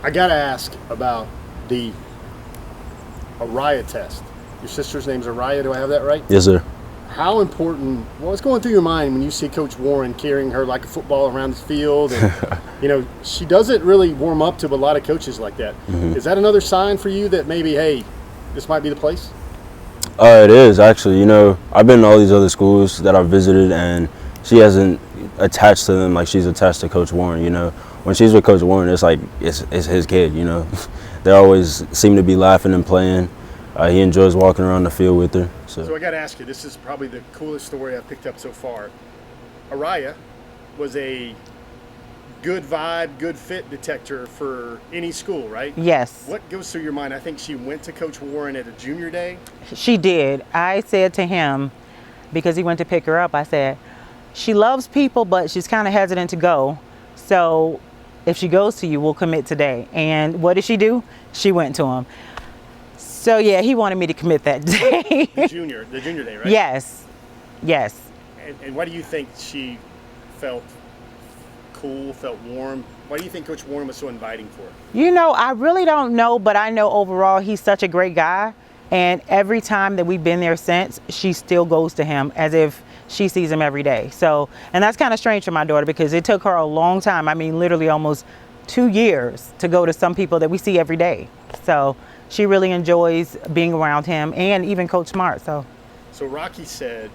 I got to ask about the Araya test. Your sister's name's Araya, do I have that right? Yes, sir. How important, what's going through your mind when you see Coach Warren carrying her like a football around the field? And, she doesn't really warm up to a lot of coaches like that. Mm-hmm. Is that another sign for you that maybe, hey, this might be the place? It is, actually. I've been to all these other schools that I've visited, and she hasn't attached to them like she's attached to Coach Warren. When she's with Coach Warren, it's like it's his kid, They always seem to be laughing and playing. He enjoys walking around the field with her. So I got to ask you, this is probably the coolest story I've picked up so far. Araya was a good vibe, good fit detector for any school, right? Yes. What goes through your mind? I think she went to Coach Warren at a junior day. She did. I said to him, because he went to pick her up, I said, she loves people, but she's kind of hesitant to go. So if she goes to you, we'll commit today. And what did she do? She went to him. So yeah, he wanted me to commit that day. the junior day, right? Yes. And why do you think she felt cool, felt warm? Why do you think Coach Warren was so inviting for her? I really don't know, but I know overall he's such a great guy. And every time that we've been there since, she still goes to him as if she sees him every day. So, and that's kind of strange for my daughter because it took her a long time. I mean, literally almost 2 years to go to some people that we see every day. So she really enjoys being around him and even Coach Smart. So Rocky said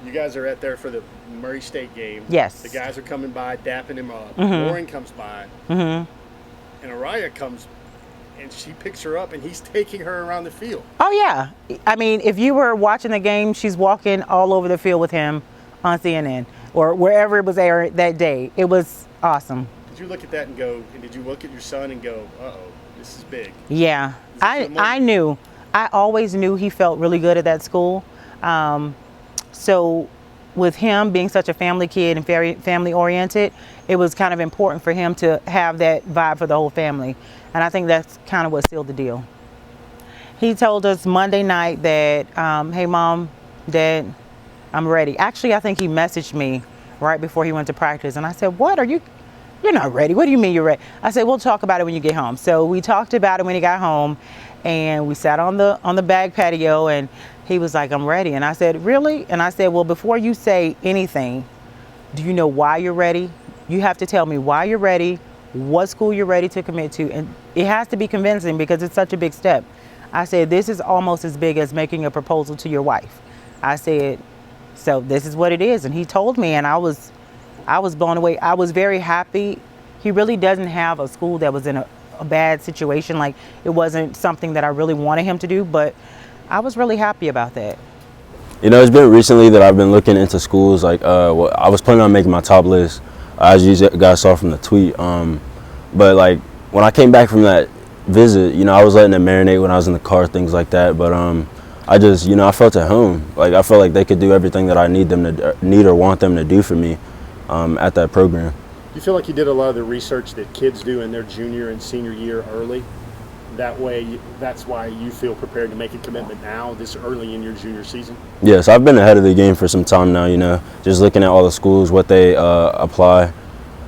you guys are there for the Murray State game. Yes. The guys are coming by, dapping him up. Mm-hmm. Warren comes by. Mm-hmm. And Araya comes and she picks her up and he's taking her around the field. Oh, yeah. I mean, if you were watching the game, she's walking all over the field with him on CNN or wherever it was aired that day. It was awesome. Did you look at that and did you look at your son and go, uh-oh, this is big? Yeah. I knew. I always knew he felt really good at that school. So with him being such a family kid and very family oriented, it was kind of important for him to have that vibe for the whole family. And I think that's kind of what sealed the deal. He told us Monday night that, hey, Mom, Dad, I'm ready. Actually, I think he messaged me right before he went to practice. And I said, what? You're not ready. What do you mean you're ready? I said, we'll talk about it when you get home. So we talked about it when he got home, and we sat on the back patio, and he was like, I'm ready. And I said, really? And I said, well, before you say anything, do you know why you're ready? You have to tell me why you're ready, what school you're ready to commit to. And it has to be convincing because it's such a big step. I said, this is almost as big as making a proposal to your wife. I said, so this is what it is. And he told me, and I was blown away. I was very happy. He really doesn't have a school that was in a bad situation. Like, it wasn't something that I really wanted him to do, but I was really happy about that. It's been recently that I've been looking into schools. Like, I was planning on making my top list, as you guys saw from the tweet. But like, when I came back from that visit, I was letting it marinate when I was in the car, things like that. But I just, I felt at home. Like, I felt like they could do everything that I need or want them to do for me at that program. You feel like you did a lot of the research that kids do in their junior and senior year early? That way, that's why you feel prepared to make a commitment now, this early in your junior season? Yes, I've been ahead of the game for some time now, just looking at all the schools, what they apply,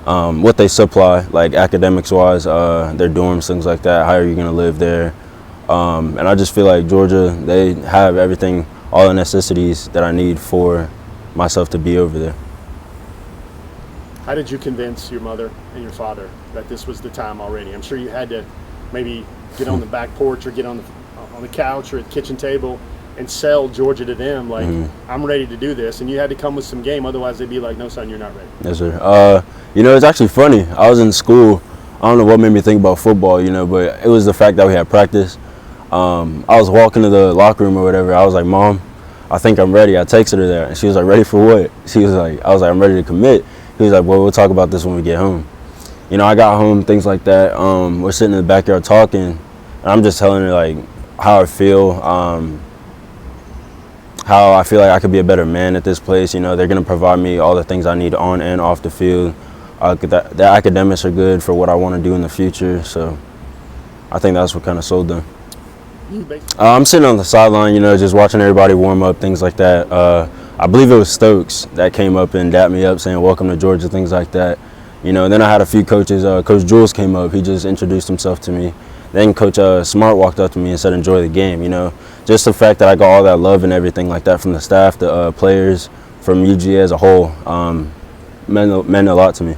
what they supply, like academics-wise, their dorms, things like that, how are you going to live there. And I just feel like Georgia, they have everything, all the necessities that I need for myself to be over there. How did you convince your mother and your father that this was the time already? I'm sure you had to maybe get on the back porch or get on the couch or at the kitchen table and sell Georgia to them, like, I'm ready to do this. And you had to come with some game, otherwise they'd be like, no, son, you're not ready. Yes, sir. It's actually funny. I was in school. I don't know what made me think about football, but it was the fact that we had practice. I was walking to the locker room or whatever. I was like, Mom, I think I'm ready. I texted her there, and she was like, ready for what? I was like, I'm ready to commit. He was like, well, we'll talk about this when we get home. I got home, things like that. We're sitting in the backyard talking, and I'm just telling her, like, how I feel, how I feel like I could be a better man at this place. They're going to provide me all the things I need on and off the field. The academics are good for what I want to do in the future, so I think that's what kind of sold them. I'm sitting on the sideline, just watching everybody warm up, things like that. I believe it was Stokes that came up and dapped me up saying, welcome to Georgia, things like that. You know, and then I had a few coaches. Coach Jules came up. He just introduced himself to me. Then Coach Smart walked up to me and said, enjoy the game. You know, just the fact that I got all that love and everything like that from the staff, the players, from UGA as a whole, meant a lot to me.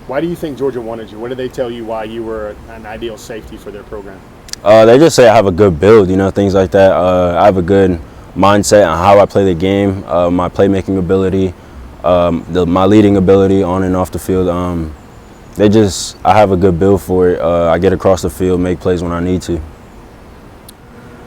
Why do you think Georgia wanted you? What did they tell you why you were an ideal safety for their program? They just say I have a good build, you know, things like that. I have a good mindset on how I play the game, my playmaking ability, my leading ability on and off the field. I have a good build for it. I get across the field, make plays when I need to.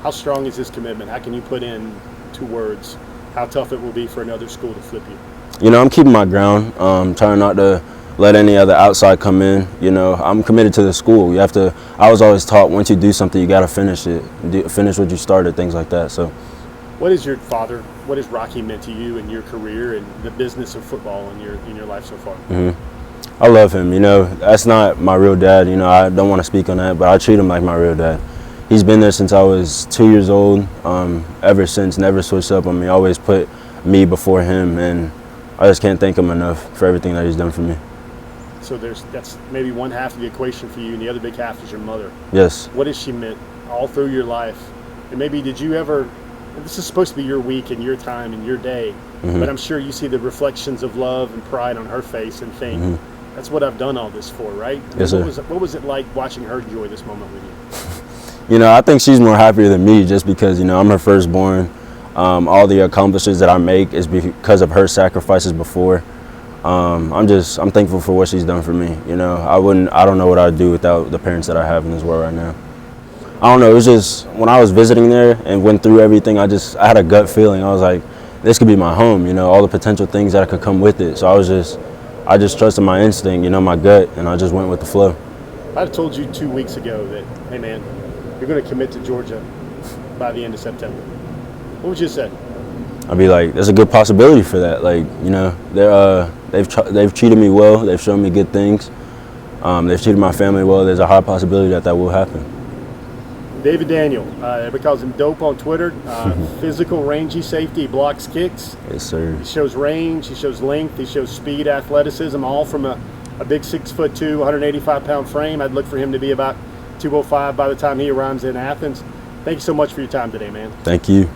How strong is this commitment? How can you put in 2 words how tough it will be for another school to flip you? You know, I'm keeping my ground, trying not to let any other outside come in. You know, I'm committed to the school. You have to. I was always taught once you do something, you got to finish it, finish what you started, things like that. So, what is your father? What has Rocky meant to you in your career and the business of football in your life so far? I love him. You know, that's not my real dad. You know, I don't want to speak on that, but I treat him like my real dad. He's been there since I was 2 years old. Ever since, never switched up on me. Always put me before him, and I just can't thank him enough for everything that he's done for me. So that's maybe one half of the equation for you, and the other big half is your mother. Yes. What has she meant all through your life? And maybe did you ever, this is supposed to be your week and your time and your day, but I'm sure you see the reflections of love and pride on her face and think, that's what I've done all this for, right? Yes, sir. What was it like watching her enjoy this moment with you? You know, I think she's more happier than me just because, you know, I'm her firstborn. All the accomplishments that I make is because of her sacrifices before. I'm thankful for what she's done for me. You know, I don't know what I'd do without the parents that I have in this world right now. I don't know, it was just, when I was visiting there and went through everything, I had a gut feeling. I was like, this could be my home, you know, all the potential things that could come with it. So I just trusted my instinct, you know, my gut, and I just went with the flow. I told you 2 weeks ago that, hey man, you're going to commit to Georgia by the end of September. What would you say? I'd be like, there's a good possibility for that. Like, you know, they've treated me well. They've shown me good things. They've treated my family well. There's a high possibility that will happen. David Daniel, everybody calls him Dope on Twitter. Physical, rangy safety, he blocks kicks. Yes, sir. He shows range, he shows length, he shows speed, athleticism, all from a big 6'2", 185-pound frame. I'd look for him to be about 205 by the time he arrives in Athens. Thank you so much for your time today, man. Thank you.